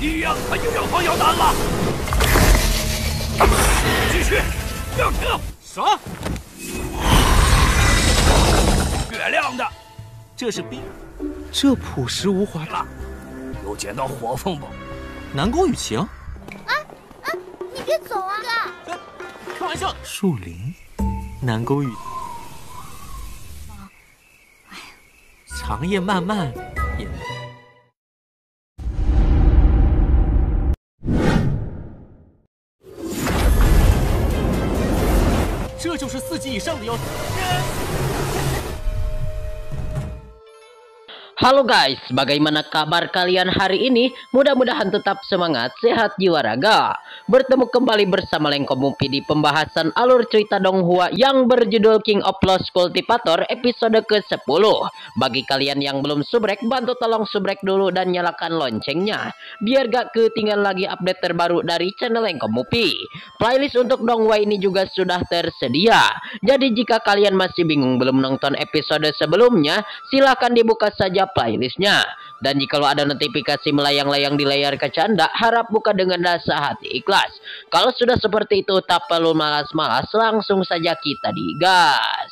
一样还有要放要难了。继续，要停。什？月亮的，这是冰，这朴实无华了。又捡到火凤不？南宫雨晴。你别走啊！开玩笑。树林，南宫雨。长夜漫漫，也。这就是4级以上的要求。Halo guys, bagaimana kabar kalian hari ini? Mudah-mudahan tetap semangat, sehat jiwa raga. Bertemu kembali bersama Lengko Mupi di pembahasan alur cerita Donghua yang berjudul King of Lost Cultivator episode ke-10. Bagi kalian yang belum subrek, bantu tolong subrek dulu dan nyalakan loncengnya, biar gak ketinggalan lagi update terbaru dari channel Lengko Mupi. Playlist untuk Donghua ini juga sudah tersedia. Jadi jika kalian masih bingung belum nonton episode sebelumnya, silahkan dibuka saja playlistnya. Dan jikalau ada notifikasi melayang-layang di layar kaca Anda, harap buka dengan rasa hati ikhlas. Kalau sudah seperti itu, tak perlu malas-malas, langsung saja kita digas.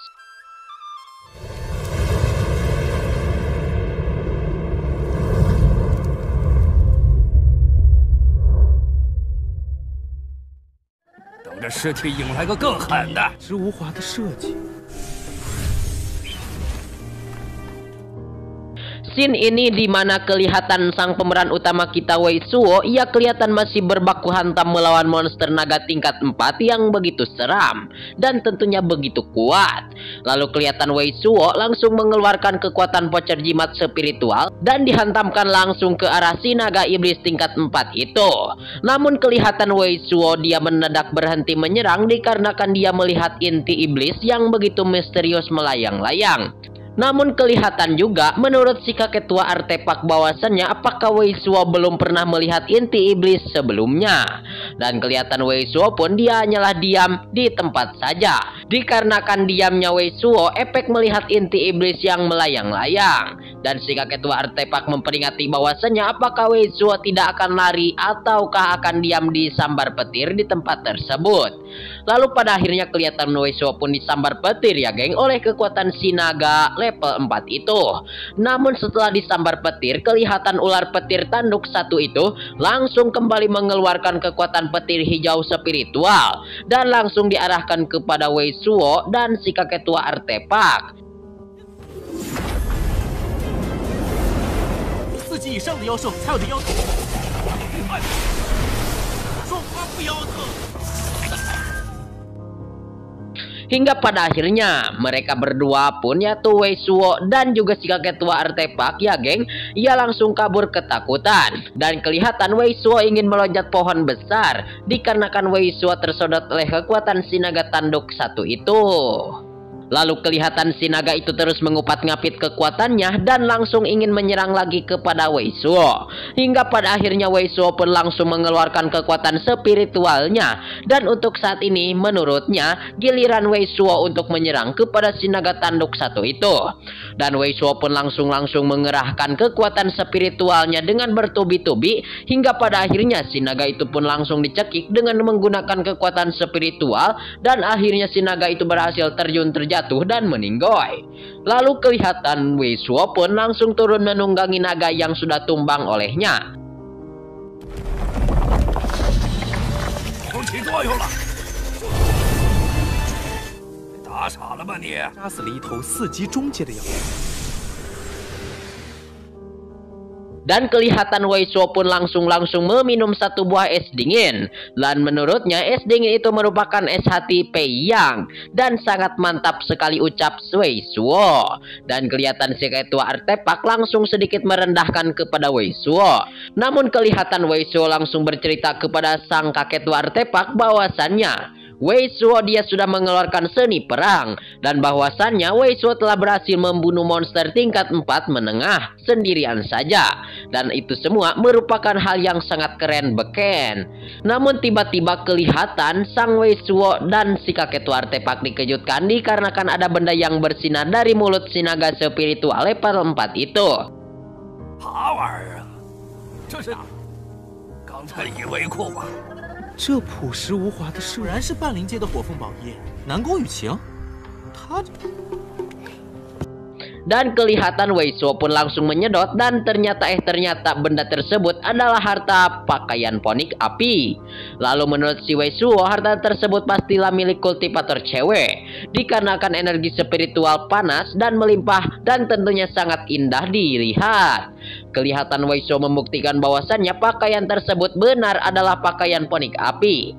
等着尸体引来个更狠的。之无华的设计。Scene ini dimana kelihatan sang pemeran utama kita Wei Suo, ia kelihatan masih berbaku hantam melawan monster naga tingkat 4 yang begitu seram dan tentunya begitu kuat. Lalu kelihatan Wei Suo langsung mengeluarkan kekuatan voucher jimat spiritual dan dihantamkan langsung ke arah si naga iblis tingkat 4 itu. Namun kelihatan Wei Suo dia mendadak berhenti menyerang dikarenakan dia melihat inti iblis yang begitu misterius melayang-layang. Namun kelihatan juga menurut si kakek tua artefak bahwasannya apakah Wei Suo belum pernah melihat inti iblis sebelumnya. Dan kelihatan Wei Suo pun dia hanyalah diam di tempat saja. Dikarenakan diamnya Wei Suo, efek melihat inti iblis yang melayang-layang. Dan si kakek tua artefak memperingati bahwasannya apakah Wei Suo tidak akan lari ataukah akan diam di sambar petir di tempat tersebut. Lalu pada akhirnya kelihatan Wei Suo pun disambar petir ya geng oleh kekuatan si naga level 4 itu. Namun setelah disambar petir, kelihatan ular petir tanduk 1 itu langsung kembali mengeluarkan kekuatan petir hijau spiritual dan langsung diarahkan kepada Wei Suo dan si kakek tua artefak. 4级以上的妖兽才有的妖术。说话不腰疼。 Hingga pada akhirnya mereka berdua pun yaitu Wei Suo dan juga si kakek tua artefak ya geng, ia langsung kabur ketakutan. Dan kelihatan Wei Suo ingin melonjak pohon besar dikarenakan Wei Suo tersodot oleh kekuatan si naga tanduk 1 itu. Lalu kelihatan si naga itu terus mengupat-ngapit kekuatannya dan langsung ingin menyerang lagi kepada Wei Suo. Hingga pada akhirnya Wei Suo pun langsung mengeluarkan kekuatan spiritualnya. Dan untuk saat ini menurutnya giliran Wei Suo untuk menyerang kepada si naga tanduk 1 itu. Dan Wei Suo pun langsung mengerahkan kekuatan spiritualnya dengan bertubi-tubi. Hingga pada akhirnya si naga itu pun langsung dicekik dengan menggunakan kekuatan spiritual. Dan akhirnya si naga itu berhasil terjun terjatuh dan meninggoy. Lalu kelihatan Wei Suo pun langsung turun menunggangi naga yang sudah tumbang olehnya. 起作用了，打傻了吧你？杀死了一头4级中阶的妖。 Dan kelihatan Wei Suo pun langsung meminum 1 buah es dingin. Dan menurutnya es dingin itu merupakan es hati Pei Yang. Dan sangat mantap sekali ucap Wei Suo. Dan kelihatan si ketua artefak langsung sedikit merendahkan kepada Wei Suo. Namun kelihatan Wei Suo langsung bercerita kepada sang kakek tua artefak bahwasannya Wei Suo dia sudah mengeluarkan seni perang dan bahwasannya Wei Suo telah berhasil membunuh monster tingkat 4 menengah sendirian saja, dan itu semua merupakan hal yang sangat keren beken. Namun tiba-tiba kelihatan sang Wei Suo dan si kakek tua artefak dikejutkan dikarenakan ada benda yang bersinar dari mulut si naga spiritual level 4 itu. 啥玩意儿啊？这是刚才以为库吧？这朴实无华的果然是半灵界的火凤宝叶南宫雨晴。他这。 Dan kelihatan Wei Suo pun langsung menyedot dan ternyata benda tersebut adalah harta pakaian ponik api. Lalu menurut si Wei Suo, harta tersebut pastilah milik kultivator cewek. Dikarenakan energi spiritual panas dan melimpah dan tentunya sangat indah dilihat. Kelihatan Wei Suo membuktikan bahwasannya pakaian tersebut benar adalah pakaian ponik api.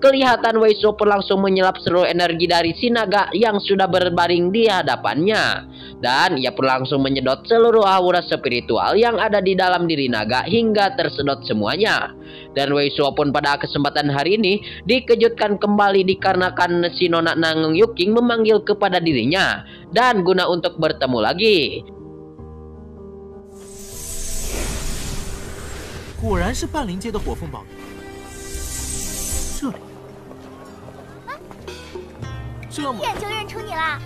Kelihatan Wei Suo pun langsung menyelap seluruh energi dari si naga yang sudah berbaring di hadapannya. Dan ia pun langsung menyedot seluruh aura spiritual yang ada di dalam diri naga hingga tersedot semuanya. Dan Wei Suo pun pada kesempatan hari ini dikejutkan kembali dikarenakan si Nona Nangung Yuking memanggil kepada dirinya. Dan guna untuk bertemu lagi. 果然是半灵界的火凤宝叶。这里，这么眼就认出你啦。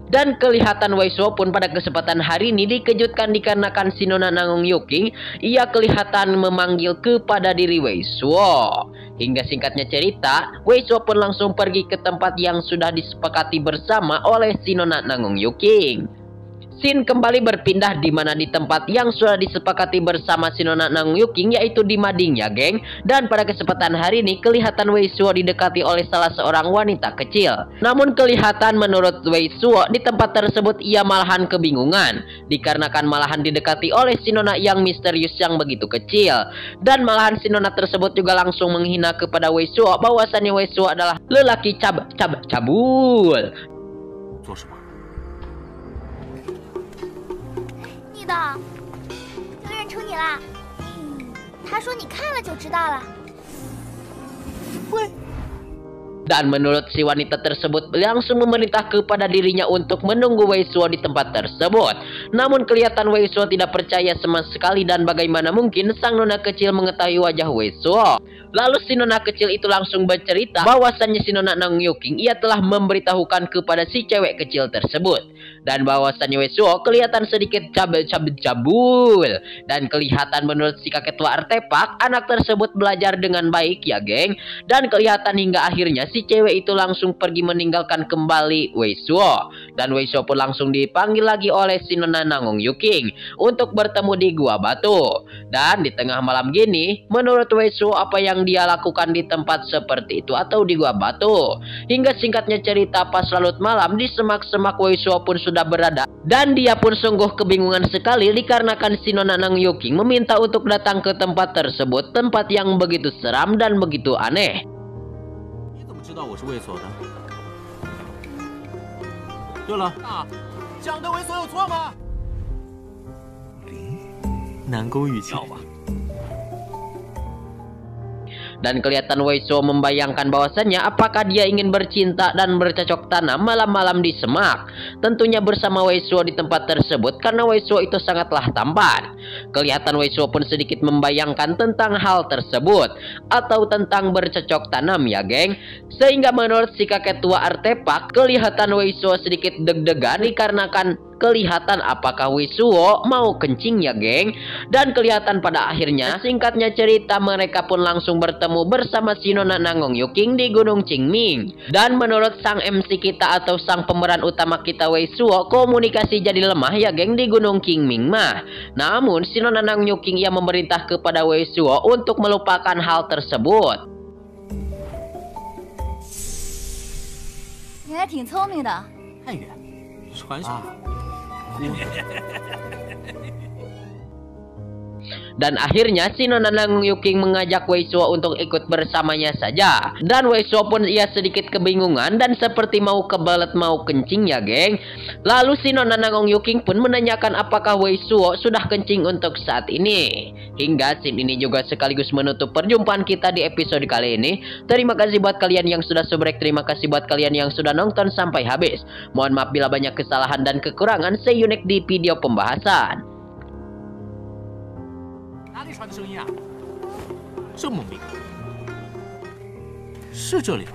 Dan kelihatan Wei Suo pun pada kesempatan hari ini dikejutkan dikarenakan si Nona Nangung Yuking, ia kelihatan memanggil kepada diri Wei Suo. Hingga singkatnya cerita, Wei Suo pun langsung pergi ke tempat yang sudah disepakati bersama oleh si Nona Nangung Yuking. Scene kembali berpindah di mana di tempat yang sudah disepakati bersama si Nona Nangung Yuking, yaitu di mading ya geng. Dan pada kesempatan hari ini kelihatan Wei Suo didekati oleh salah seorang wanita kecil. Namun kelihatan menurut Wei Suo di tempat tersebut ia malahan kebingungan dikarenakan malahan didekati oleh si Nona yang misterius yang begitu kecil. Dan malahan si Nona tersebut juga langsung menghina kepada Wei Suo bahwasannya Wei Suo adalah lelaki cabul. 做什么？ 你的，就认出你啦。他说你看了就知道了。喂。 Dan menurut si wanita tersebut langsung memerintah kepada dirinya untuk menunggu Wei Suo di tempat tersebut. Namun kelihatan Wei Suo tidak percaya sama sekali dan bagaimana mungkin sang nona kecil mengetahui wajah Wei Suo. Lalu si nona kecil itu langsung bercerita bahwasannya si Nona Nangung Yuking ia telah memberitahukan kepada si cewek kecil tersebut. Dan bahwasannya Wei Suo kelihatan sedikit cabul. Dan kelihatan menurut si kakek tua artefak anak tersebut belajar dengan baik ya geng. Dan kelihatan hingga akhirnya si cewek itu langsung pergi meninggalkan kembali Wei Suo. Dan Wei Suo pun langsung dipanggil lagi oleh si Nona Nangung Yuking untuk bertemu di Gua Batu. Dan di tengah malam gini, menurut Wei Suo apa yang dia lakukan di tempat seperti itu atau di Gua Batu. Hingga singkatnya cerita pas larut malam di semak-semak Wei Suo pun sudah berada. Dan dia pun sungguh kebingungan sekali dikarenakan si Nona Nangung Yuking meminta untuk datang ke tempat tersebut. Tempat yang begitu seram dan begitu aneh. 知道我是卫所的。对了，讲的卫所有错吗？南宫雨晴。 Dan kelihatan Wei Suo membayangkan bahwasannya apakah dia ingin bercinta dan bercocok tanam malam-malam di semak. Tentunya bersama Wei Suo di tempat tersebut karena Wei Suo itu sangatlah tampan. Kelihatan Wei Suo pun sedikit membayangkan tentang hal tersebut. Atau tentang bercocok tanam ya geng. Sehingga menurut si kakek tua artefak kelihatan Wei Suo sedikit deg-degan dikarenakan kelihatan apakah Wei Suo mau kencing ya geng. Dan kelihatan pada akhirnya singkatnya cerita mereka pun langsung bertemu bersama si Nona Nangung Yuking di Gunung Qingming. Dan menurut sang MC kita atau sang pemeran utama kita Wei Suo, komunikasi jadi lemah ya geng di Gunung Qingming mah. Namun si Nona Nangung Yuking ia memerintah kepada Wei Suo untuk melupakan hal tersebut. 你还挺聪明的。太远，传下。Dan akhirnya si Nona Nangung Yuking mengajak Wei Suo untuk ikut bersamanya saja. Dan Wei Suo pun ia sedikit kebingungan dan seperti mau kebelet mau kencing ya geng. Lalu si Nona Nangung Yuking pun menanyakan apakah Wei Suo sudah kencing untuk saat ini. Hingga scene ini juga sekaligus menutup perjumpaan kita di episode kali ini. Terima kasih buat kalian yang sudah subrek. Terima kasih buat kalian yang sudah nonton sampai habis. Mohon maaf bila banyak kesalahan dan kekurangan. See you next di video pembahasan. 哪里传的声音啊？这么明，是这里。